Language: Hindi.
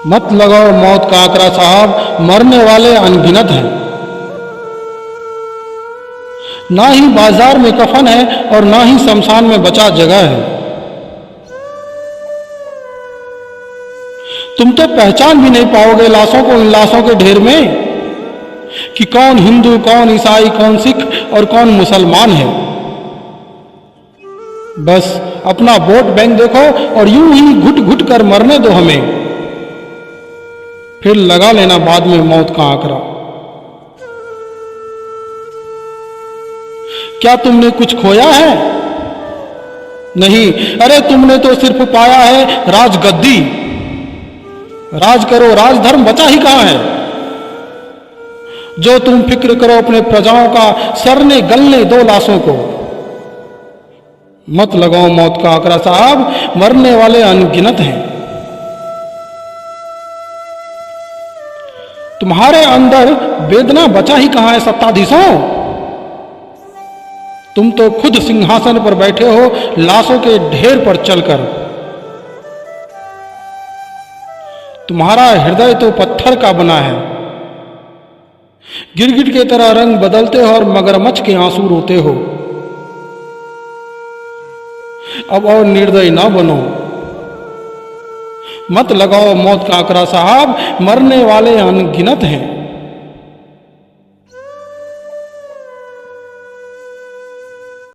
मत लगाओ मौत का आंकड़ा साहब, मरने वाले अनगिनत हैं। ना ही बाजार में कफन है और ना ही शमशान में बचा जगह है। तुम तो पहचान भी नहीं पाओगे लाशों को इन लाशों के ढेर में, कि कौन हिंदू, कौन ईसाई, कौन सिख और कौन मुसलमान है। बस अपना वोट बैंक देखो और यूं ही घुट घुट कर मरने दो हमें, फिर लगा लेना बाद में मौत का आंकड़ा। क्या तुमने कुछ खोया है? नहीं, अरे तुमने तो सिर्फ पाया है राजगद्दी। राज करो, राजधर्म बचा ही कहां है। जो तुम फिक्र करो अपने प्रजाओं का, सरने गलने दो लाशों को। मत लगाओ मौत का आंकड़ा साहब, मरने वाले अनगिनत हैं। तुम्हारे अंदर वेदना बचा ही कहां है सत्ताधीशों। तुम तो खुद सिंहासन पर बैठे हो लाशों के ढेर पर चलकर। तुम्हारा हृदय तो पत्थर का बना है, गिरगिट के तरह रंग बदलते हो और मगरमच्छ के आंसू रोते हो। अब और निर्दयी ना बनो। मत लगाओ मौत का आंकड़ा साहब, मरने वाले अनगिनत हैं।